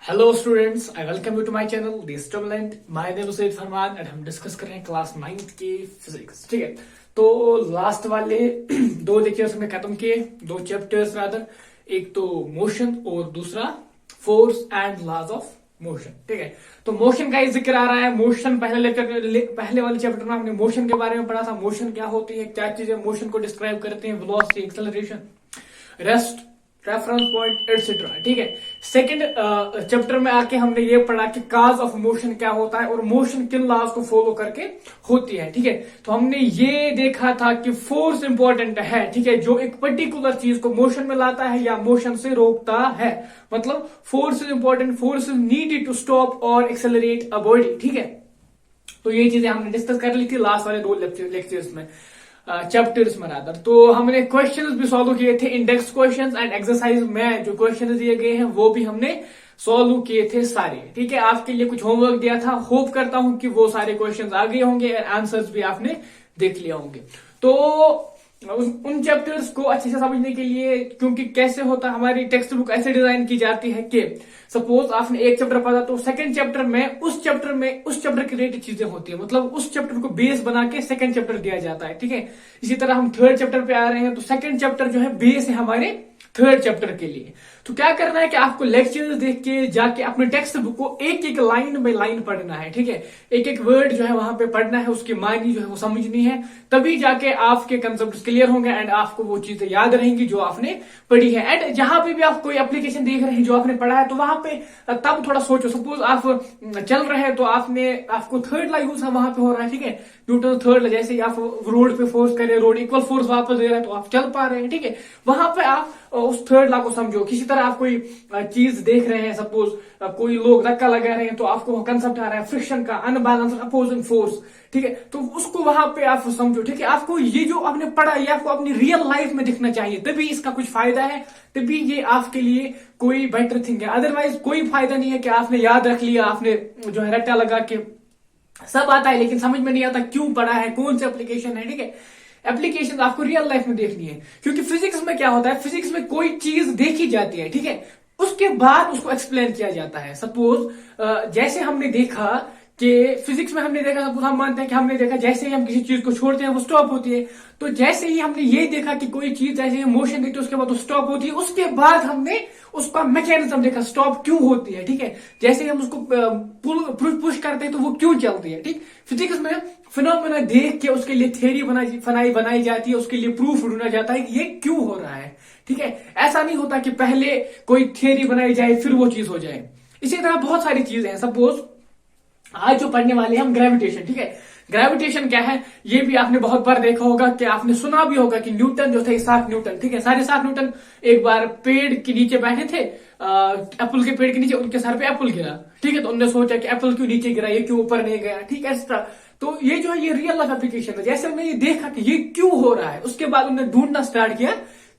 Hello students, I welcome you to my channel the student. My name is Syed Farman and हम discuss कर रहे हैं class 9th की physics. ठीक है, तो लास्ट वाले दो लेक्चर्स में खत्म किए, दो चैप्टर्स रादर, एक तो मोशन और दूसरा force and laws of motion. ठीक है, तो मोशन का ही जिक्र आ रहा है। मोशन पहले वाले चैप्टर में हमने मोशन के बारे में पढ़ा था। मोशन क्या होती है, क्या चीजें मोशन को डिस्क्राइब करते हैं, velocity, acceleration, rest, reference point etcetera. ठीक है, सेकंड चैप्टर में आके हमने ये पढ़ा कि काज ऑफ मोशन क्या होता है और मोशन किन लॉज को फॉलो करके होती है। ठीक है, तो हमने ये देखा था कि फोर्स इंपॉर्टेंट है। ठीक है, जो एक पर्टिकुलर चीज को मोशन में लाता है या मोशन से रोकता है, मतलब force is important, force is needed to stop और एक्सेलरेट अ बॉडी। ठीक है, तो ये चीजें हमने डिस्कस कर ली थी लास्ट वाले दो लेक्चर्स में, चैप्टर्स में रादर। तो हमने क्वेश्चंस भी सॉल्व किए थे, इंडेक्स क्वेश्चंस एंड एक्सरसाइज में जो क्वेश्चंस दिए गए हैं वो भी हमने सॉल्व किए थे सारे। ठीक है, आपके लिए कुछ होमवर्क दिया था, होप करता हूं कि वो सारे क्वेश्चंस आ गए होंगे, आंसर्स भी आपने देख लिया होंगे। तो उन चैप्टर्स को अच्छे से समझने के लिए, क्योंकि कैसे होता है, हमारी टेक्स्ट बुक ऐसे डिजाइन की जाती है कि सपोज आपने एक चैप्टर पढ़ा तो सेकंड चैप्टर में उस चैप्टर की रिलेटेड चीजें होती है, मतलब उस चैप्टर को बेस बना के सेकंड चैप्टर दिया जाता है। ठीक है, इसी तरह हम थर्ड चैप्टर पे आ रहे हैं तो सेकंड चैप्टर जो है बेस है हमारे थर्ड चैप्टर के लिए। तो क्या करना है कि आपको लेक्चर्स देख के जाके अपने टेक्स्ट बुक को एक एक लाइन बाय लाइन पढ़ना है। ठीक है, एक एक वर्ड जो है वहां पे पढ़ना है, उसकी मायने जो है वो समझनी है, तभी जाके आपके कंसेप्ट क्लियर होंगे एंड आपको वो चीजें याद रहेंगी जो आपने पढ़ी है। एंड जहां पे भी आप कोई एप्लीकेशन देख रहे हैं जो आपने पढ़ा है, तो वहां पे तब थोड़ा सोचो। सपोज आप चल रहे हैं तो आपको थर्ड लॉ यूज वहां पे हो रहा है। ठीक है, न्यूटन थर्ड लॉ, जैसे आप रोड पे फोर्स करें, रोड इक्वल फोर्स वापस दे रहा है तो आप चल पा रहे हैं। ठीक है, वहां पे आप उस थर्ड लॉ को समझो। किसी तरह आप कोई चीज देख रहे हैं, सपोज कोई लोग धक्का लगा रहे हैं तो आपको कंसेप्ट आ रहा है फ्रिक्शन का, अनबैलेंस अपोजिंग फोर्स। ठीक है, तो उसको वहां पे आप समझो। ठीक है, आपको ये जो आपने पढ़ा ये आपको अपनी रियल लाइफ में दिखना चाहिए, तभी इसका कुछ फायदा है, तभी ये आपके लिए कोई बेटर थिंग है। अदरवाइज कोई फायदा नहीं है कि आपने याद रख लिया, आपने जो है रट्टा लगा के सब आता है लेकिन समझ में नहीं आता क्यों पढ़ा है, कौन सी एप्लीकेशन है। ठीक है, एप्लीकेशन आपको रियल लाइफ में देखनी है, क्योंकि फिजिक्स में क्या होता है, फिजिक्स में कोई चीज देखी जाती है, ठीक है, उसके बाद उसको एक्सप्लेन किया जाता है। सपोज जैसे हमने देखा कि फिजिक्स में हमने देखा, सपोज हम मानते हैं कि हमने देखा जैसे ही हम किसी चीज को छोड़ते हैं वो स्टॉप होती है, तो जैसे ही हमने ये देखा कि कोई चीज जैसे ही मोशन देखते हैं उसके बाद वो स्टॉप होती है, उसके बाद हमने उसका मैकेनिज्म देखा, स्टॉप क्यों होती है। ठीक है, जैसे ही हम उसको पुश करते हैं तो वो क्यों चलती है। ठीक, फिजिक्स में फिनोमेना देख के उसके लिए थ्योरी बनाई जाती है, उसके लिए प्रूफ ढूंढा जाता है कि ये क्यों हो रहा है। ठीक है, ऐसा नहीं होता कि पहले कोई थ्योरी बनाई जाए फिर वो चीज हो जाए। इसी तरह बहुत सारी चीजें हैं। सपोज आज जो पढ़ने वाले हैं हम ग्रेविटेशन। ठीक है, ग्रेविटेशन क्या है ये भी आपने बहुत बार देखा होगा, कि आपने सुना भी होगा कि न्यूटन जो थे, इसाक न्यूटन, ठीक है, सारे इसाक न्यूटन एक बार पेड़ के नीचे बैठे थे, एप्पल के पेड़ के नीचे, उनके सर पे एप्पल गिरा। ठीक है, तो उन्होंने सोचा कि एप्पल क्यों नीचे गिरा, ये क्यों ऊपर नहीं गया। ठीक है, इस तरह तो ये जो है ये रियल लाइफ एप्लीकेशन है। जैसे हमने ये देखा कि ये क्यों हो रहा है, उसके बाद उन्होंने ढूंढना स्टार्ट किया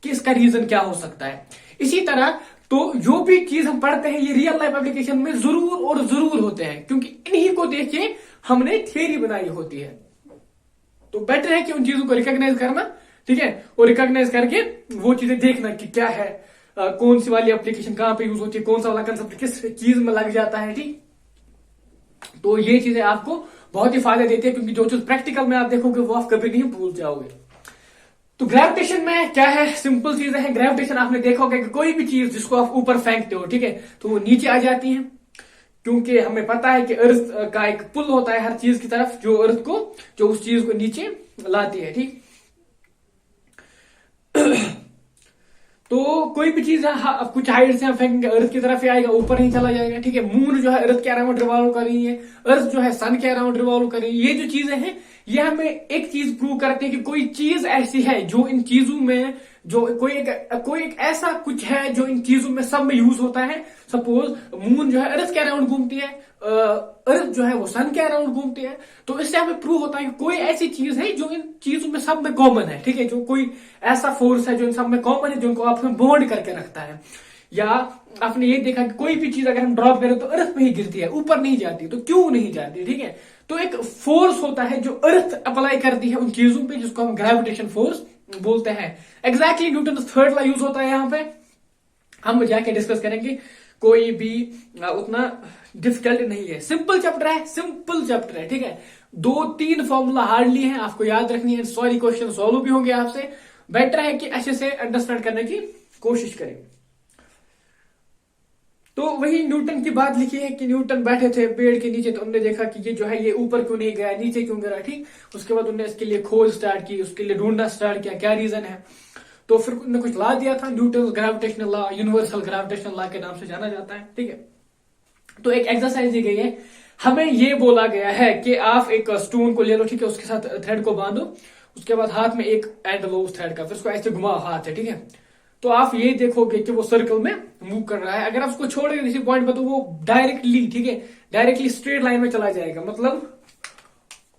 कि इसका रीजन क्या हो सकता है। इसी तरह तो जो भी चीज हम पढ़ते हैं ये रियल लाइफ एप्लीकेशन में जरूर और जरूर होते हैं, क्योंकि इन्हीं को देख के हमने थ्योरी बनाई होती है। तो बेटर है कि उन चीजों को रिकॉग्नाइज करना, ठीक है, और रिकॉग्नाइज करके वो चीजें देखना कि क्या है, कौन सी वाली एप्लीकेशन कहां पे यूज होती है, कौन सा वाला कंसेप्ट किस चीज में लग जाता है। ठीक, तो ये चीजें आपको बहुत ही फायदा देती है, क्योंकि जो चीज प्रैक्टिकल में आप देखोगे वो आप कभी नहीं भूल जाओगे। तो ग्रेविटेशन में क्या है, सिंपल चीजें हैं। ग्रेविटेशन आपने देखा होगा कि कोई भी चीज जिसको आप ऊपर फेंकते हो, ठीक है, तो वो नीचे आ जाती है, क्योंकि हमें पता है कि अर्थ का एक पुल होता है हर चीज की तरफ, जो अर्थ को, जो उस चीज को नीचे लाती है। ठीक, तो कोई भी चीज कुछ हाइट से हम फेंकेंगे अर्थ की तरफ ही आएगा, ऊपर नहीं चला जाएगा। ठीक है, मून जो है अर्थ के अराउंड रिवॉल्व कर रही है, अर्थ जो है सन के अराउंड रिवॉल्व कर रही है। ये जो चीजें हैं ये हमें एक चीज प्रूव करते हैं कि कोई चीज ऐसी है जो इन चीजों में, जो कोई एक ऐसा कुछ है जो इन चीजों में सब में यूज होता है। सपोज मून जो है अर्थ के अराउंड घूमती है, अर्थ जो है वो सन के अराउंड घूमती है, तो इससे हमें प्रूव होता है कि कोई ऐसी चीज है जो इन चीजों में सब में कॉमन है। ठीक है, जो कोई ऐसा फोर्स है जो इन सब में कॉमन है, जो इनको आपस में बॉन्ड करके रखता है। या आपने ये देखा कि कोई भी चीज अगर हम ड्रॉप करें तो अर्थ पे ही गिरती है, ऊपर नहीं जाती, तो क्यों नहीं जाती। ठीक है, तो एक फोर्स होता है जो अर्थ अप्लाई करती है उन चीजों पे, जिसको हम ग्रेविटेशन फोर्स बोलते हैं। Exactly Newton third law use होता है यहाँ पे, हम जाके डिस्कस करेंगे। कोई भी उतना डिफिकल्ट नहीं है, सिंपल चैप्टर है, सिंपल चैप्टर है, ठीक है। 2-3 फॉर्मूला हार्डली है, आपको याद रखनी है, सॉरी क्वेश्चन सॉल्व भी होंगे आपसे। बेटर है कि अच्छे से अंडरस्टैंड करने की कोशिश करें। तो वही न्यूटन की बात लिखी है कि न्यूटन बैठे थे पेड़ के नीचे, तो उन्होंने देखा कि ये जो है ये यूपर क्यों नहीं गया, नीचे क्यों गिरा, ठीक। उसके बाद उन्होंने इसके लिए खोज स्टार्ट की, उसके लिए ढूंढना स्टार्ट किया क्या रीजन है। तो फिर उन्होंने कुछ लॉ दिया था, Newton gravitational law, universal gravitational law के नाम से जाना जाता है, ठीक है। तो एक एक्सरसाइज दी गई है, हमें ये बोला गया है कि आप एक स्टोन को ले लो, ठीक है, उसके साथ थ्रेड को बांधो, उसके बाद हाथ में एक एंड लो उस थ्रेड का, फिर उसको ऐसे घुमाओ हाथ है, ठीक है। तो आप ये देखोगे कि वो सर्कल में मूव कर रहा है। अगर आप उसको छोड़ोगे किसी पॉइंट पे तो वो डायरेक्टली, ठीक है, डायरेक्टली स्ट्रेट लाइन में चला जाएगा। मतलब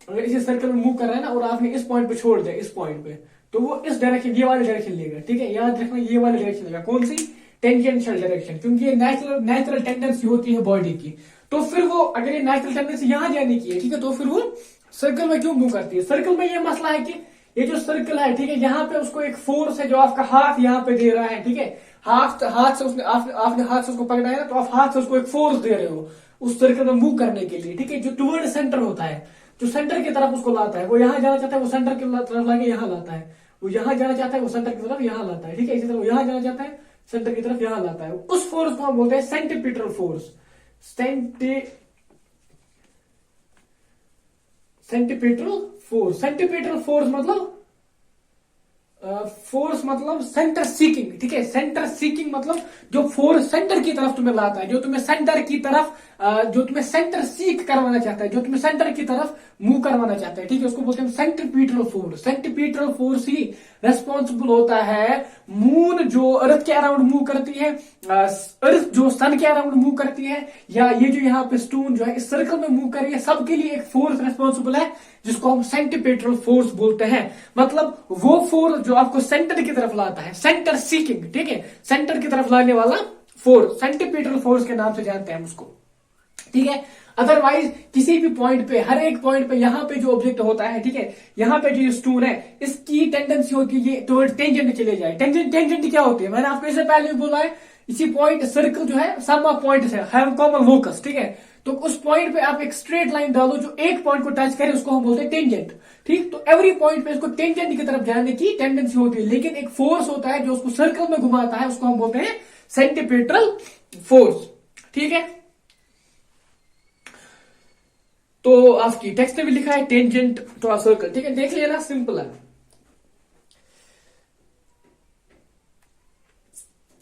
अगर इसी सर्कल में मूव कर रहा है ना और आपने इस पॉइंट पे छोड़ दिया, इस पॉइंट पे, तो वो इस डायरेक्शन, ये वाले डायरेक्शन लेगा, ठीक है। याद रखना ये वाले डायरेक्शन लेगा, कौन सी, टेंजेंशियल डायरेक्शन, क्योंकि ये नेचुरल टेंडेंसी होती है बॉडी की। तो फिर वो अगर ये नेचुरल टेंडेंसी यहां जाने की है, ठीक है, तो फिर वो सर्कल में क्यों मूव करती है। सर्कल में ये मसला है कि ये जो सर्कल है, ठीक है, यहाँ पे उसको एक फोर्स है जो आपका हाथ यहाँ पे दे रहा है, ठीक है। हाथ से उसने आपने हाथ से उसको पकड़ा है ना, तो आप हाथ से उसको एक फोर्स दे रहे हो उस सर्कल में मूव करने के लिए, ठीक है, जो टुवर्ड सेंटर होता है, जो सेंटर की तरफ उसको लाता है। वो यहाँ जाना चाहता है, वो सेंटर की तरफ लाके यहाँ लाता है। वो यहाँ जाना चाहता है, वो सेंटर की तरफ यहाँ लाता है, ठीक है। इसी तरह वो यहाँ जाना चाहता है, सेंटर की तरफ यहाँ लाता है। उस फोर्स को हम बोलते हैं सेंटीपीटल फोर्स। सेंटीपीटल फोर्स मतलब फोर्स मतलब सेंटर सीकिंग, ठीक है। सेंटर सीकिंग मतलब जो फोर्स सेंटर की तरफ तुम्हें लाता है, जो तुम्हें सेंटर की तरफ, जो तुम्हें सेंटर सीक करवाना चाहता है, जो तुम्हें सेंटर की तरफ मूव करवाना चाहता है, ठीक है, उसको बोलते हैं सेंटीपीटल फोर्स। सेंटीपीटल फोर्स ही रेस्पॉन्सिबल होता है मून जो अर्थ के अराउंड मूव करती है, अर्थ जो सन के अराउंड मूव करती है, या ये जो यहाँ पे स्टोन जो है इस सर्कल में मूव कर रही है, सबके लिए एक फोर्स रेस्पॉन्सिबल है जिसको हम सेंटीपीटल फोर्स बोलते हैं। मतलब वो फोर्स जो आपको सेंटर की तरफ लाता है, सेंटर सीकिंग, ठीक है, सेंटर की तरफ लाने वाला फोर्स सेंटीपीटल फोर्स के नाम से जानते हैं हम उसको, ठीक है। अदरवाइज किसी भी पॉइंट पे, हर एक पॉइंट पे यहाँ पे जो ऑब्जेक्ट होता है, ठीक है, यहाँ पे जो स्टोन है इसकी टेंडेंसी होती है ये टुवर्ड टेंजेंट चले जाए। टेंजेंट क्या होती है, मैंने आपको इससे पहले भी बोला है, इसी पॉइंट सर्कल जो है सम ऑफ पॉइंट्स है कॉमन लोकस, ठीक है। तो उस पॉइंट पे आप एक स्ट्रेट लाइन डालो जो एक पॉइंट को टच करे, उसको हम बोलते हैं टेंजेंट, ठीक। तो एवरी पॉइंट पे इसको टेंजेंट की तरफ जाने की टेंडेंसी होती है, लेकिन एक फोर्स होता है जो उसको सर्कल में घुमाता है, उसको हम बोलते हैं सेंटीपीटल फोर्स, ठीक है। तो आपकी टेक्स्ट में भी लिखा है टेंजेंट टू अ सर्कल, ठीक है, देख लेना, सिंपल है।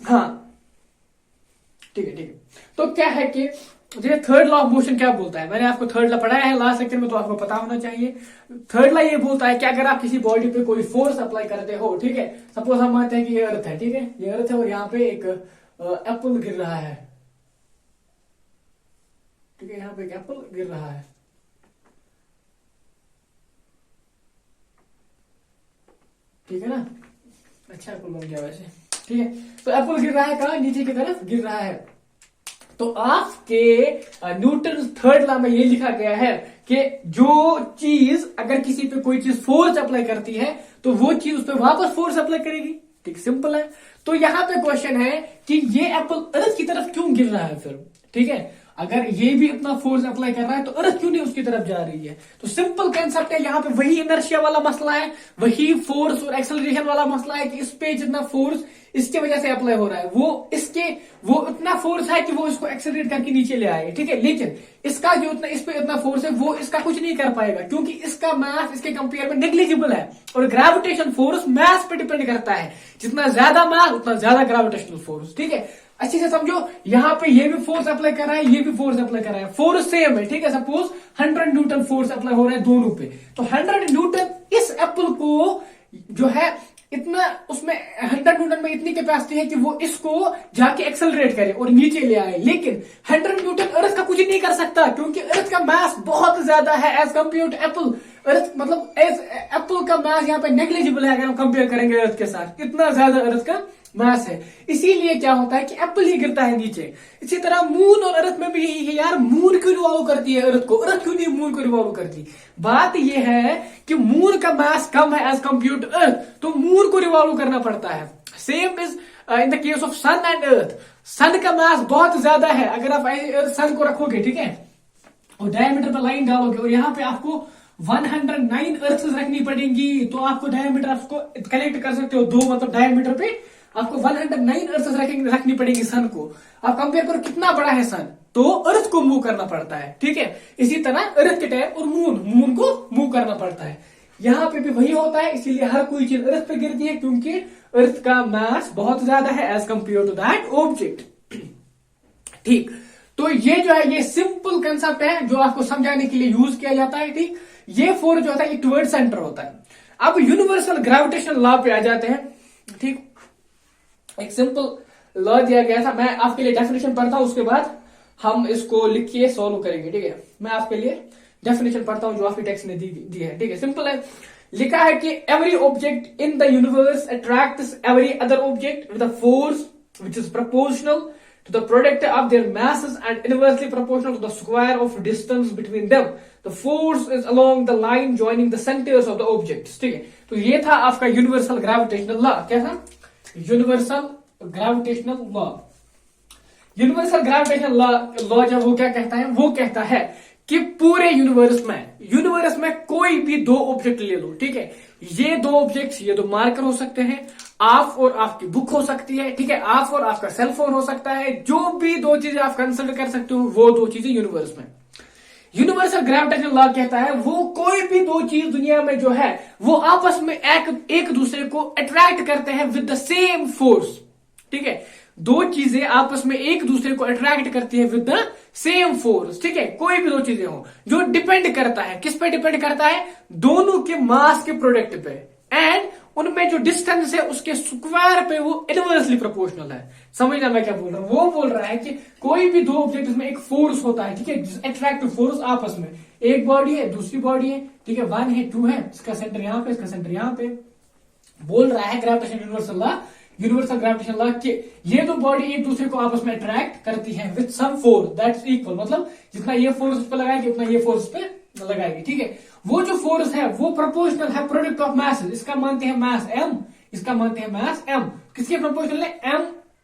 हाँ ठीक है, ठीक है। तो क्या है कि मुझे थर्ड लॉ ऑफ मोशन क्या बोलता है, मैंने आपको थर्ड लॉ पढ़ाया है लास्ट लेक्चर में, तो आपको पता होना चाहिए। थर्ड लॉ ये बोलता है कि अगर आप किसी बॉडी पे कोई फोर्स अप्लाई करते हो, ठीक है, सपोज हम मानते हैं कि ये अर्थ है, ठीक है, ये अर्थ है और यहाँ पे एक एप्पल गिर रहा है, ठीक है, यहाँ पे एक एप्पल गिर रहा है, ठीक है ना, अच्छा एप्पल बन गया वैसे, ठीक है। तो एप्पल गिर रहा है कहाँ, नीचे की तरफ गिर रहा है। तो आपके न्यूटन थर्ड लॉ में ये लिखा गया है कि जो चीज अगर किसी पे कोई चीज फोर्स अप्लाई करती है तो वो चीज उस पर वापस फोर्स अप्लाई करेगी, ठीक, सिंपल है। तो यहां पे क्वेश्चन है कि ये एप्पल अर्थ की तरफ क्यों गिर रहा है फिर, ठीक है, अगर ये भी इतना फोर्स अप्लाई कर रहा है तो अर्थ क्यों नहीं उसकी तरफ जा रही है। तो सिंपल कंसेप्ट है, यहाँ पे वही इनर्शिया वाला मसला है, वही फोर्स और एक्सेलरेशन वाला मसला है कि इस पे जितना फोर्स इसके वजह से अप्लाई हो रहा है, वो इतना फोर्स है कि वो इसको एक्सेलरेट करके नीचे ले आए, ठीक है। लेकिन इसका जो इस पे इतना फोर्स है वो इसका कुछ नहीं कर पाएगा, क्योंकि इसका मास इसके कंपेयर में नेग्लिजिबल है। और ग्रेविटेशन फोर्स मास पे डिपेंड करता है, जितना ज्यादा मास उतना ज्यादा ग्रेविटेशनल फोर्स, ठीक है। अच्छे से समझो, यहाँ पे ये भी फोर्स अप्लाई कर रहा है, ये भी फोर्स अप्लाई कर रहा है, फोर्स सेम है, ठीक है। सपोज 100 न्यूटन फोर्स अप्लाई हो रहा है दोनों पे, तो 100 न्यूटन इस एप्पल को जो है इतना, उसमें 100 न्यूटन में इतनी कैपेसिटी है कि वो इसको जाके एक्सेलरेट करे और नीचे ले आए। लेकिन 100 न्यूटन अर्थ का कुछ नहीं कर सकता, क्योंकि अर्थ का मास बहुत ज्यादा है एज कम्पेयर टू एप्पल। अर्थ मतलब एज एप्पल का मास यहाँ पे नेग्लिजिबल है अगर हम कंपेयर करेंगे अर्थ के साथ, इतना ज्यादा अर्थ का मास है। इसीलिए क्या होता है कि एप्पल ही गिरता है नीचे। इसी तरह मून और अर्थ में भी यही है यार, मून क्यों रिवॉल्व करती है अर्थ को, अर्थ क्यों नहीं मून को रिवॉल्व करती। बात यह है कि मून का मास कम है एज कम्पेयर टू अर्थ, तो मून को रिवॉल्व करना पड़ता है। Same is in the case of sun and earth, sun का मास बहुत ज्यादा है, अगर आप सन को रखोगे, ठीक है, और डायमीटर पर लाइन डालोगे और यहाँ पे आपको 109 अर्थ रखनी पड़ेंगी, तो आपको डायमीटर आपको कलेक्ट कर सकते हो, दो मतलब डायमीटर पे आपको 109 अर्थ रखनी पड़ेगी सन को। आप कंपेयर करो कितना बड़ा है सन, तो अर्थ को मूव करना पड़ता है, ठीक है। इसी तरह अर्थ के टाइम और मून को मूव करना पड़ता है, यहाँ पे भी वही होता है, इसीलिए हर कोई चीज अर्थ पे गिरती है, क्योंकि अर्थ का मास बहुत ज्यादा है as compare to that object. ठीक, तो ये जो है ये सिंपल कंसेप्ट है जो आपको समझाने के लिए यूज किया जाता है। ठीक, ये फोर्स जो होता है ये टुवर्ड सेंटर होता है। अब यूनिवर्सल ग्रेविटेशनल लॉ पे आ जाते हैं। ठीक, एक सिंपल लॉ दिया गया था, मैं आपके लिए डेफिनेशन पढ़ता हूं, उसके बाद हम इसको लिख के सॉल्व करेंगे। ठीक है, मैं आपके लिए डेफिनेशन पढ़ता हूं जो आपकी टेक्स्ट ने दी है। ठीक है, सिंपल है, लिखा है कि every object in the universe attracts every other object with a force which is proportional to the product of their masses and inversely proportional to the square of distance between them. The force is along the line joining the centers of the objects. ठीक है, तो ये था आपका universal gravitational law. क्या था? Universal gravitational law. Universal gravitational law जब वो क्या कहता है, वो कहता है कि पूरे यूनिवर्स में कोई भी दो ऑब्जेक्ट ले लो। ठीक है, ये दो ऑब्जेक्ट्स, ये दो मार्कर हो सकते हैं, आप और आपकी बुक हो सकती है। ठीक है, आप और आपका सेल फोन हो सकता है, जो भी दो चीजें आप कंसिडर कर सकते हो वो दो चीजें यूनिवर्स में। यूनिवर्सल ग्रेविटेशनल लॉ कहता है वो कोई भी दो चीज दुनिया में जो है वो आपस में एक दूसरे को अट्रैक्ट करते हैं विद द सेम फोर्स। ठीक है, दो चीजें आपस में एक दूसरे को अट्रैक्ट करती है विद द सेम फोर्स। ठीक है, कोई भी दो चीजें हो, जो डिपेंड करता है, किस पे डिपेंड करता है? दोनों के मास के प्रोडक्ट पे, एंड उनमें जो डिस्टेंस है उसके स्क्वायर पे वो इनवर्सली प्रोपोर्शनल है। समझना मैं क्या बोल रहा हूं? वो बोल रहा है कि कोई भी दो ऑब्जेक्ट में एक फोर्स होता है, ठीक है, अट्रैक्टिव फोर्स आपस में, एक बॉडी है दूसरी बॉडी है, ठीक है, 1 है 2 है, इसका सेंटर यहां पे, इसका सेंटर यहां पे। बोल रहा है ग्रेविटेशन यूनिवर्सल ग्रेविटेशन लॉ कि ये दो बॉडी एक दूसरे को आपस में अट्रैक्ट करती है with some force that's equal, मतलब जितना ये फोर्स उस पर लगाएगी उतना ये फोर्स पे लगाएगी। ठीक है, वो जो फोर्स है वो प्रोपोर्शनल है प्रोडक्ट ऑफ मैसेज, इसका मानते हैं मास m, इसका मानते हैं मास m, किसके प्रोपोर्शनल है?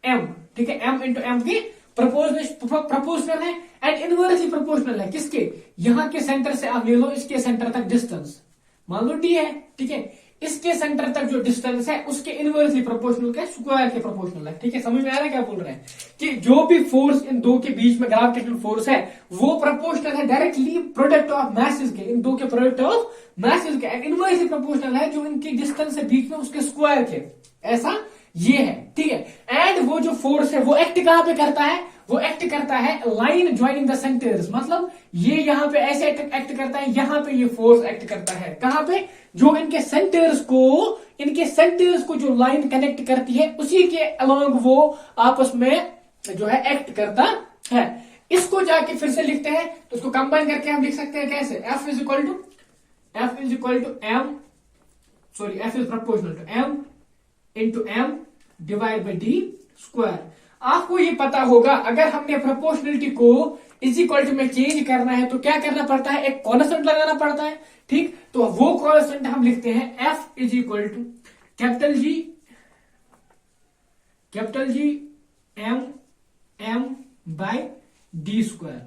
m। ठीक है, m इंटू m की प्रोपोर्शनल है, एंड इनवर्सली प्रोपोर्शनल है किसके? यहां के सेंटर से आप ले लो इसके सेंटर तक डिस्टेंस, मान लो d है। ठीक है, इसके सेंटर तक जो डिस्टेंस है उसके इनवर्सली प्रोपोर्शनल के स्क्वायर के प्रोपोर्शनल है। ठीक है, समझ में आ रहा है क्या बोल रहे हैं? कि जो भी फोर्स इन दो के बीच में ग्रेविटेशनल फोर्स है वो प्रोपोर्शनल है डायरेक्टली प्रोडक्ट ऑफ मैसेज के, इन दो के प्रोडक्ट ऑफ मैसेज के, इनवर्सली प्रोपोर्शनल है जो इनकी डिस्टेंस है बीच में उसके स्क्वायर के, ऐसा ये है। ठीक है, एंड वो जो फोर्स है वो एक्ट कहां पे करता है? वो एक्ट करता है लाइन ज्वाइनिंग द सेंटर्स, मतलब ये यहां पे ऐसे एक्ट करता है, यहां पे ये फोर्स एक्ट करता है कहां पे? जो इनके सेंटर्स को जो लाइन कनेक्ट करती है उसी के अलोंग वो आपस में जो है एक्ट करता है। इसको जाके फिर से लिखते हैं तो उसको कंबाइन करके हम लिख सकते हैं कैसे? F is equal to m, sorry F is proportional to m into m divide by d square. आपको ये पता होगा अगर हमने प्रोपोर्शनलिटी को इज इक्वल टू में चेंज करना है तो क्या करना पड़ता है? एक कॉन्स्टेंट लगाना पड़ता है। ठीक, तो वो कॉन्स्टेंट हम लिखते हैं F is equal to capital G m by D square.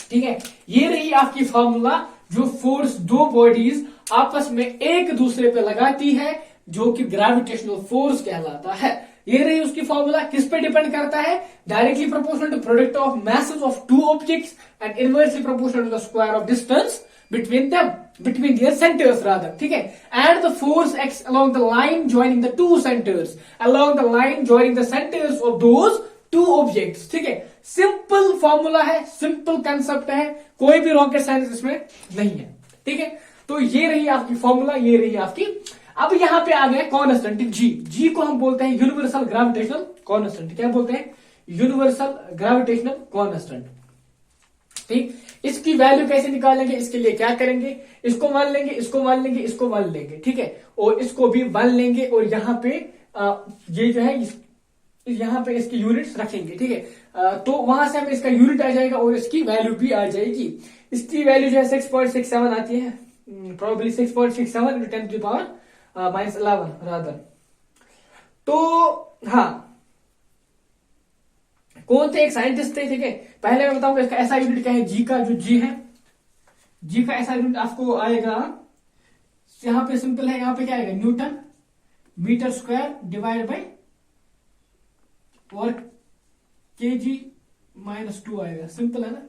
ठीक है, ये रही आपकी फॉर्मूला जो फोर्स दो बॉडीज आपस में एक दूसरे पे लगाती है, जो कि ग्रेविटेशनल फोर्स कहलाता है। ये रही उसकी फॉर्मूला। किस पे डिपेंड करता है? Directly proportional to product of masses of two objects and inversely proportional to the square of distance between their centers rather. ठीक है, and the force acts along the line joining the two centers, of those two objects. ठीक है, simple formula है, simple concept है, कोई भी rocket science इसमें नहीं है। ठीक है, तो ये रही आपकी फॉर्मूला, ये रही आपकी। अब यहां पे आ गया कॉन्स्टेंट जी को हम बोलते हैं यूनिवर्सल ग्रेविटेशनल कॉन्स्टेंट। क्या बोलते हैं? Universal gravitational constant. ठीक, इसकी वैल्यू कैसे निकालेंगे? इसके लिए क्या करेंगे? इसको मान लेंगे, इसको मान लेंगे, इसको मान लेंगे। ठीक है, और इसको भी मान लेंगे, और यहाँ पे ये जो है यहाँ पे इसकी यूनिट्स रखेंगे। ठीक है, तो वहां से हमें इसका यूनिट आ जाएगा और इसकी वैल्यू भी आ जाएगी। इसकी वैल्यू जो है 6.67 आती है, प्रोबेबली 6.67 × 10⁻⁻11 रादर। तो हाँ, कौन थे, एक साइंटिस्ट थे, ठीक है। पहले मैं बताऊंगा इसका ऐसा यूनिट क्या है, जी का, जो जी है, जी का ऐसा यूनिट आपको आएगा, यहां पे सिंपल है, यहां पे क्या आएगा, newton metre square divide by और kg-2 आएगा, सिंपल है ना,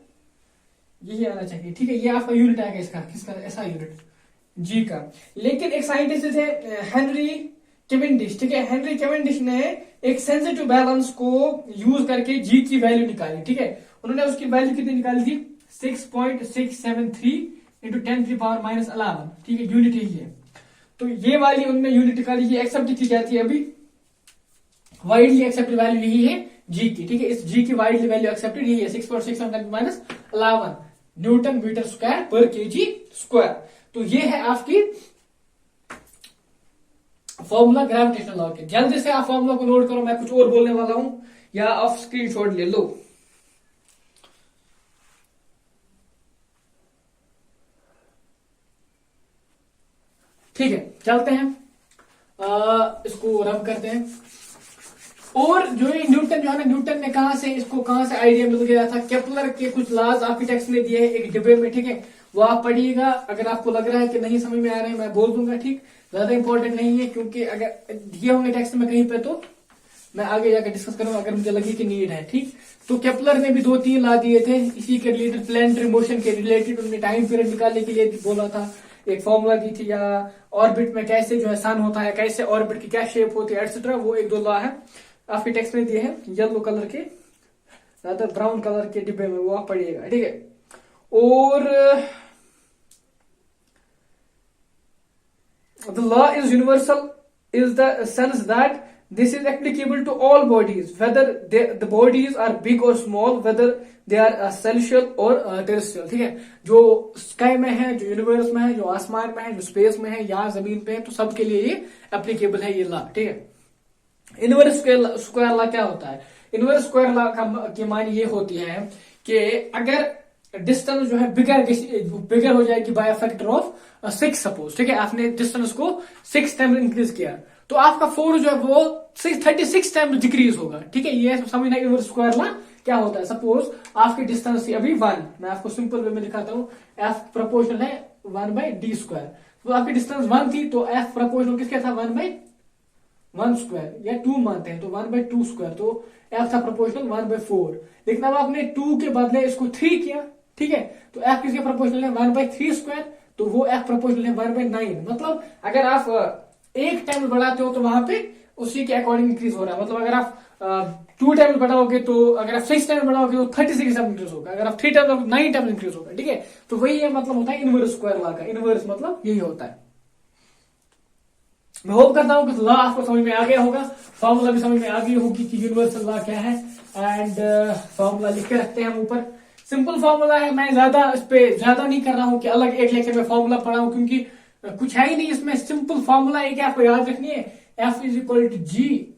यही आना चाहिए, ठीक है। ये आपका यूनिट आएगा इसका, किसका, ऐसा यूनिट जी का। लेकिन एक साइंटिस्ट थे हेनरी केवेंडिश, ठीक है। हेनरी केवेंडिश ने एक सेंसिटिव बैलेंस को यूज करके जी की वैल्यू निकाली, ठीक है। उन्होंने उसकी वैल्यू कितनी निकाली थी, 6.673 इंटू 10⁻11, ठीक है, यूनिट यही है। तो ये वाली उनने यूनिट निकाली, ये एक्सेप्ट की जाती है अभी, वाइडली एक्सेप्टेड वैल्यू यही है जी की, ठीक है। इस जी की वाइडली वैल्यू एक्सेप्टेड यही है, 6.6 न्यूटन मीटर स्क्वायर पर केजी स्क्वायर। तो ये है आपकी फॉर्मूला ग्रेविटेशनल लॉ के। जल्दी से आप फॉर्मूला को नोट करो, मैं कुछ और बोलने वाला हूं, या आप स्क्रीनशॉट ले लो। ठीक है, चलते हैं, इसको रब करते हैं। और जो ये न्यूटन जो है ना, न्यूटन ने कहां से आइडिया मिल गया था, केपलर के कुछ लॉज आपके टेक्स्ट में दिए हैं एक डिब्बे में, ठीक है। वो आप पढ़िएगा, अगर आपको लग रहा है कि नहीं समझ में आ रहा है मैं बोल दूंगा, ठीक, ज्यादा इंपॉर्टेंट नहीं है, क्योंकि अगर दिए होंगे टेक्स्ट में कहीं पे तो मैं आगे जाकर डिस्कस करूंगा अगर मुझे लगे कि नीड है, ठीक। तो केपलर ने भी 2-3 ला दिए थे इसी के रिलेटेड, प्लैनेटरी मोशन के रिलेटेड, उन्होंने टाइम पीरियड निकालने के लिए बोला था, एक फॉर्मूला दी थी, या ऑर्बिट में कैसे जो है सन होता है, कैसे ऑर्बिट की क्या शेप होती है, एटसेट्रा, वो 1-2 लॉ है आपके टेक्स्ट में दिए हैं, येलो कलर के, ज्यादा ब्राउन कलर के डिब्बे में, वो आप पढ़िएगा, ठीक है। और the law is universal is the sense that this is applicable to all bodies, whether the bodies are big or small, whether they are celestial or terrestrial, ठीक है। जो स्काई में है, जो यूनिवर्स में है, जो आसमान में है, जो स्पेस में है, या जमीन पे है, तो सबके लिए ये एप्लीकेबल है ये लॉ, ठीक है। इनवर्स स्क्वायर लॉ क्या होता है, इनवर्स स्क्वायर लॉ की मान ये होती है कि अगर डिस्टेंस जो है बिगर हो जाएगी बाय फैक्टर ऑफ 6 सपोज, ठीक है, आपने डिस्टेंस को 6 टाइम इंक्रीज किया, तो आपका फोर्स जो है वो 36 टाइम डिक्रीज होगा, ठीक है। ये समझना इनवर्स स्क्वायर लॉ क्या होता है। सपोज आपकी डिस्टेंस थी अभी 1, मैं आपको सिंपल वे में दिखाता हूँ, एफ प्रोपोर्शनल है 1/d², तो आपकी डिस्टेंस 1 थी, तो एफ प्रोपोर्शनल किसका था, 1/1², या 2 मानते हैं तो 1/2², तो एफ था प्रोपोर्शनल 1/4। लेकिन अब आपने 2 के बदले इसको 3 किया, ठीक है, तो एफ किसके प्रोपोर्शनल है, 1/3², तो वो एफ प्रोपोर्शनल है 1/9। मतलब अगर आप एक टाइम बढ़ाते हो तो वहां पे उसी के अकॉर्डिंग इंक्रीज हो रहा है। मतलब अगर आप 2 टाइम बढ़ाओगे, तो अगर आप 6 टाइम बढ़ाओगे तो 36 टाइम इंक्रीज होगा, अगर आप 3 टाइम 9 टाइम इंक्रीज होगा, ठीक है। तो वही है मतलब होता है इनवर्स स्क्वायर लॉ का, इनवर्स मतलब यही होता है। मैं होप करता हूं कि लॉ आपको समझ में आ गया होगा, फॉर्मूला भी समझ में आ गई होगी कि यूनिवर्सल लॉ क्या है, एंड फॉर्मूला लिख के रखते हैं हम ऊपर। सिंपल फॉर्मूला है, मैं ज्यादा इस पे ज्यादा नहीं कर रहा हूं कि अलग एक लेक्चर में फॉर्मूला पढ़ा हूं, क्योंकि कुछ है ही नहीं इसमें, सिंपल फॉर्मूला एक आपको याद रखनी है, F is equal to G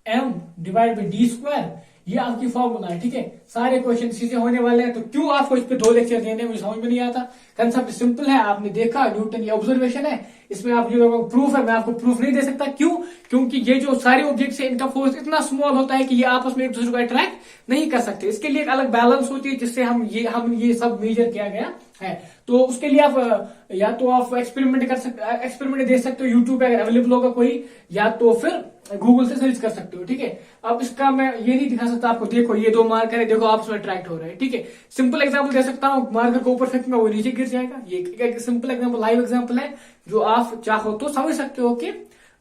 M divide by d², ये आपकी फॉर्मूला है, ठीक है। सारे क्वेश्चन इसी से होने वाले हैं, तो क्यों आपको इस पे 2 लेक्चर देने, मुझे समझ में नहीं आता। कंसेप्ट सिंपल है, आपने देखा, न्यूटन ये ऑब्जर्वेशन है, इसमें आप जो प्रूफ है, मैं आपको प्रूफ नहीं दे सकता, क्यों, क्योंकि ये जो सारे ऑब्जेक्ट्स है इनका फोर्स इतना स्मॉल होता है कि ये आपस में एक दूसरे को अट्रैक्ट नहीं कर सकते। इसके लिए एक अलग बैलेंस होती है जिससे हम ये सब मेजर किया गया है। तो उसके लिए आप या तो आप एक्सपेरिमेंट कर सकते, एक्सपेरिमेंट दे सकते हो, यूट्यूब पे अगर अवेलेबल होगा कोई, या तो फिर गूगल से सर्च कर सकते हो, ठीक है। अब इसका मैं ये नहीं दिखा सकता आपको, देखो ये 2 मार्कर है, देखो आपस में अट्रैक्ट हो रहे हैं, ठीक है। सिंपल एग्जांपल दे सकता हूं, मार्कर को ऊपर फेंकूंगा वो नीचे गिर जाएगा, ये एक सिंपल एग्जांपल, लाइव एग्जांपल है, जो आप चाहो तो समझ सकते हो कि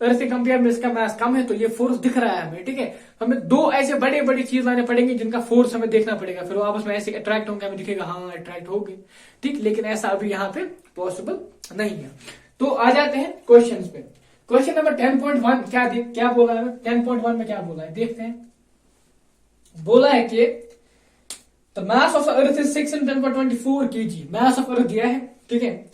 अर्थ से कंपेयर में इसका मास कम है, तो ये फोर्स दिख रहा है हमें, ठीक है। हमें 2 ऐसे बड़े बड़ी चीज लाने पड़ेंगे जिनका फोर्स हमें देखना पड़ेगा, फिर वो आपस में ऐसे अट्रैक्ट होंगे, हमें दिखेगा हाँ अट्रैक्ट होंगे, ठीक। लेकिन ऐसा अभी यहाँ पे पॉसिबल नहीं है। तो आ जाते हैं क्वेश्चन पे। क्वेश्चन नंबर 10.1 क्या बोला है, 10.1 में क्या बोला है देखते हैं। बोला है कि the mass of earth is 6 × 10⁻24 kg, mass of earth दिया है, ठीक है,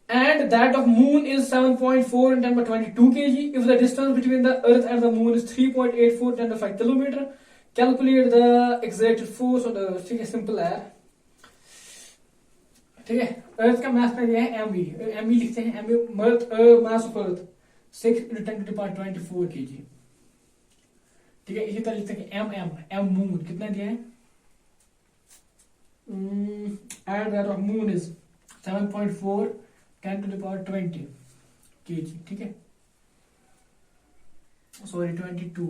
and that of moon is 7.4 × 10⁻22 kg. If the distance between the earth and the moon is 3.84 × 10⁵ kilometer, calculate the exerted force on the earth। ठीक है, simple है, ठीक है। अर्थ का मास में दिया है एमवी लिखते हैं, MV mass of earth 6 × 10⁻24 kg। ठीक है। इसी तरह लिखते हैं एम एम एम मून कितना दिया है, at that of moon is 7.4 10 to the power 20 kg, ठीक है, सॉरी 22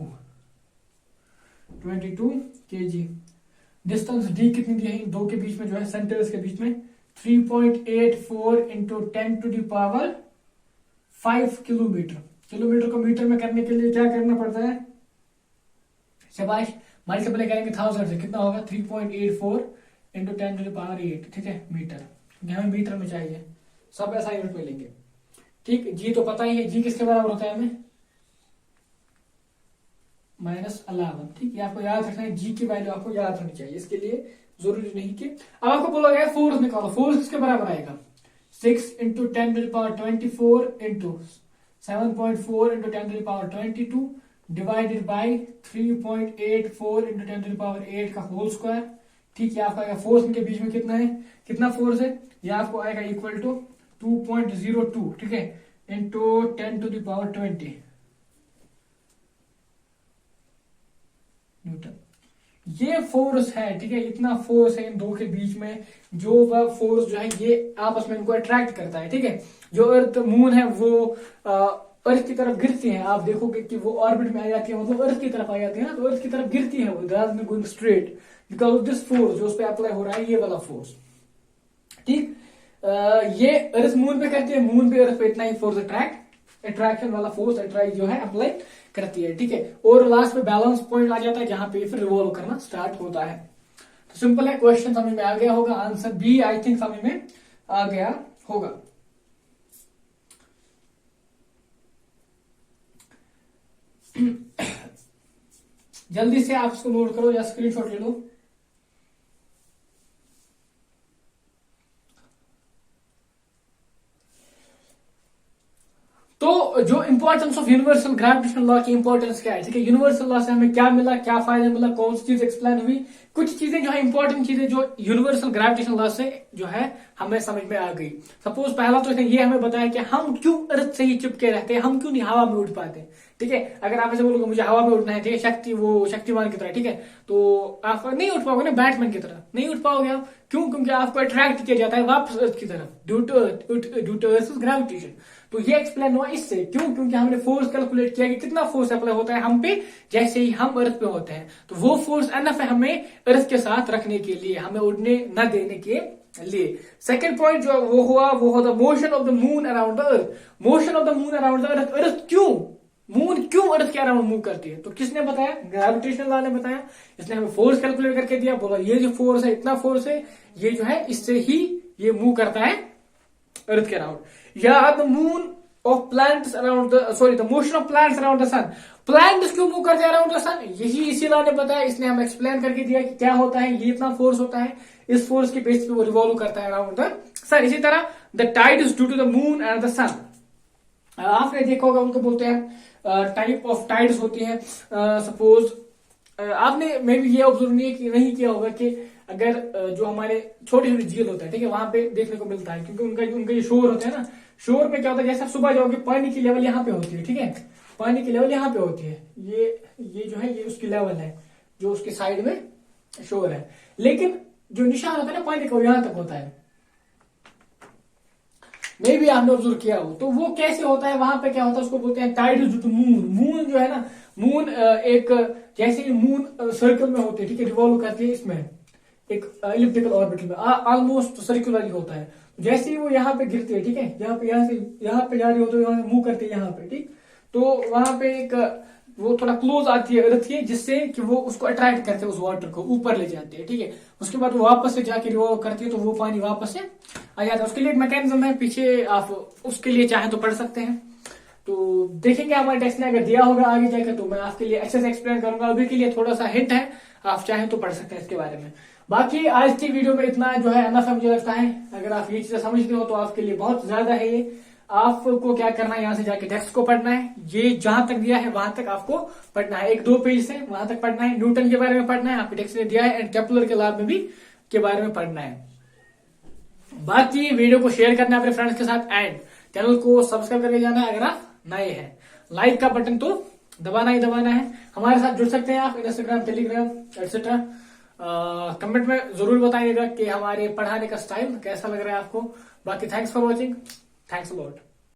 kg। डिस्टेंस डी कितनी दी है, दो के बीच में जो है, सेंटर्स के बीच में 3.84 into 10 to the power 5 kilometre. Kilometre को मीटर में करने के लिए क्या करना पड़ता है, शाबाश, मल्टीप्लाई करेंगे 1000 से, कितना होगा 3.84 इंटू 10 to the power 8, ठीक है, मीटर, हमें मीटर में चाहिए, सब ऐसा यूनिट में लेंगे, ठीक। जी तो पता ही है, जी किसके बराबर होता है हमें, -11, ठीक है, आपको याद रखना है, जी की वैल्यू आपको याद होनी चाहिए, इसके लिए जरूरी नहीं कि अब आपको बोला गया फोर्स निकालो, फोर्स किसके बराबर आएगा, 6 into 10 to the power 24 into 7.4 into 10 to the power 22 divided by 3.84 into 10 to the power 8 का होल स्क्वायर, ठीक है। आपका फोर्स इनके बीच में कितना है, कितना फोर्स है, ये आपको आएगा इक्वल टू 2.02, ठीक है, into 10 to the power 20 Newton. ये फोर्स है, ठीक है, इतना फोर्स है इन दो के बीच में, जो वह फोर्स जो है ये आपस में इनको अट्रैक्ट करता है, ठीक है। जो अर्थ मून है वो अर्थ की तरफ गिरती है, आप देखोगे कि वो ऑर्बिट में आ जाती है, मतलब अर्थ की तरफ आ जाती है ना, तो अर्थ की तरफ गिरती है वो, रात में going straight because of this force जो उस पर अप्लाई हो रहा है, ये वाला फोर्स, ठीक। ये अर्थ मून पे करती है, मून पे अर्थ पे इतना ही फोर्स अट्रैक्शन वाला फोर्स अट्रैक्ट जो है अप्लाई करती है, ठीक है। और लास्ट में बैलेंस पॉइंट आ जाता है, जहां पे फिर रिवॉल्व करना स्टार्ट होता है। तो सिंपल है, क्वेश्चन समझ में आ गया होगा, आंसर बी आई थिंक समझ में आ गया होगा। जल्दी से आप इसको नोट करो या स्क्रीनशॉट ले लो। तो जो importance of universal gravitational law की इंपॉर्टेंस क्या है, ठीक है, यूनिवर्सल लॉ से हमें क्या मिला, क्या फायदा मिला, कौन सी चीज एक्सप्लेन हुई, कुछ चीजें जो है इंपॉर्टेंट चीजें जो यूनिवर्सल ग्रेविटेशनल लॉ से जो है हमें समझ में आ गई। सपोज पहला तो इसने ये हमें बताया कि हम क्यों अर्थ से ही चिपके रहते हैं, हम क्यों नहीं हवा में उड़ पाते, ठीक है। अगर आप ऐसे बोलोगे मुझे हवा में उड़ना है, ठीक है, वो शक्तिमान की तरह, ठीक है, तो आप नहीं उठ पाओगे ना, बैटमैन की तरह नहीं उठ पाओगे आप, क्यों, क्योंकि आपको अट्रैक्ट किया जाता है वापस अर्थ की तरफ ड्यू टू अर्थ ग्रेविटेशन। तो ये एक्सप्लेन हुआ इससे, क्यों, क्योंकि हमने फोर्स कैलकुलेट किया कि कितना फोर्स अप्लाई होता है हम पे जैसे ही हम अर्थ पे होते हैं, तो वो फोर्स एनफ है हमें अर्थ के साथ रखने के लिए, हमें उड़ने न देने के लिए। सेकंड पॉइंट जो वो हुआ the motion of the moon around the earth. Motion of the moon around the earth, earth क्यों, मून क्यों अर्थ के अराउंड मूव करती है, तो किसने बताया, ग्रेविटेशनल लॉ ने बताया। इसने हमें फोर्स कैलकुलेट करके दिया, बोला ये जो फोर्स है, इतना फोर्स है, ये जो है इससे ही ये मूव करता है अर्थ के अराउंड। या the moon of planets around the motion of planets around the sun. Planets क्यों मूव करते हैं अराउंड द सन, यही इसी लॉ ने बताया, इसने हमें एक्सप्लेन करके दिया कि क्या होता है, ये इतना फोर्स होता है, इस फोर्स के बेस पे वो रिवॉल्व करता है अराउंड द सन। इसी तरह the tide is due to the moon and the sun. आपने देखा होगा, उनको बोलते हैं टाइप ऑफ टाइड्स होती हैं। सपोज आपने मे भी ये ऑब्जर्व नहीं किया होगा कि अगर जो हमारे छोटे छोटे झील होते हैं, ठीक है, वहां पे देखने को मिलता है, क्योंकि उनका ये शोर होता है ना, शोर में क्या होता है, जैसे आप सुबह जाओगे पानी की लेवल यहाँ पे होती है, ठीक है, पानी की लेवल यहाँ पे होती है, ये जो है ये उसकी लेवल है, जो उसके साइड में शोर है, लेकिन जो निशान होता है ना पानी का, यहां तक होता है, मे भी आपने ऑब्जर्व किया हो। तो वो कैसे होता है, वहां पे क्या होता है, उसको बोलते हैं tide due to moon. Moon जो है ना, मून एक जैसे ही मून सर्कल में होती है, ठीक है, रिवॉल्व करती है इसमें एक इलिप्टिकल ऑर्बिट में, ऑलमोस्ट सर्कुलर ही होता है। जैसे ही वो यहाँ पे गिरती है, ठीक है, यहाँ पे जा रही हो तो यहाँ मूव करती है यहाँ पे, ठीक, तो वहां पे एक वो थोड़ा क्लोज आती है अर्थ के, जिससे कि वो उसको अट्रैक्ट करते हैं, उस वाटर को ऊपर ले जाते हैं, ठीक है। उसके बाद वो वापस से जाके रिवॉल्व करती है, तो वो पानी वापस से आ जाता है। उसके लिए एक मैकेनिज्म है पीछे, आप उसके लिए चाहे तो पढ़ सकते हैं। तो देखेंगे हमारे टेक्स्ट में अगर दिया होगा आगे जाकर, तो मैं आपके लिए अच्छे से एक्सप्लेन करूंगा। अभी के लिए थोड़ा सा हिंट है, आप चाहें तो पढ़ सकते हैं इसके बारे में। बाकी आज की वीडियो में इतना जो है एनफ है मुझे लगता है। अगर आप ये चीजें समझते हो तो आपके लिए बहुत ज्यादा है ये। आपको क्या करना है, यहाँ से जाके टेक्स्ट को पढ़ना है, ये जहां तक दिया है वहां तक आपको पढ़ना है, 1-2 पेज से वहां तक पढ़ना है। न्यूटन के बारे में पढ़ना है, आपके टेक्स्ट में दिया है, एंड केपलर के लॉ में भी के बारे में पढ़ना है। बाकी वीडियो को शेयर करना है अपने फ्रेंड्स के साथ, एंड चैनल को सब्सक्राइब करके जाना है अगर आप नए हैं। लाइक का बटन तो दबाना ही दबाना है। हमारे साथ जुड़ सकते हैं आप इंस्टाग्राम, टेलीग्राम एक्सेट्रा। कमेंट में जरूर बताइएगा कि हमारे पढ़ाने का स्टाइल कैसा लग रहा है आपको। बाकी thanks for watching, thanks a lot.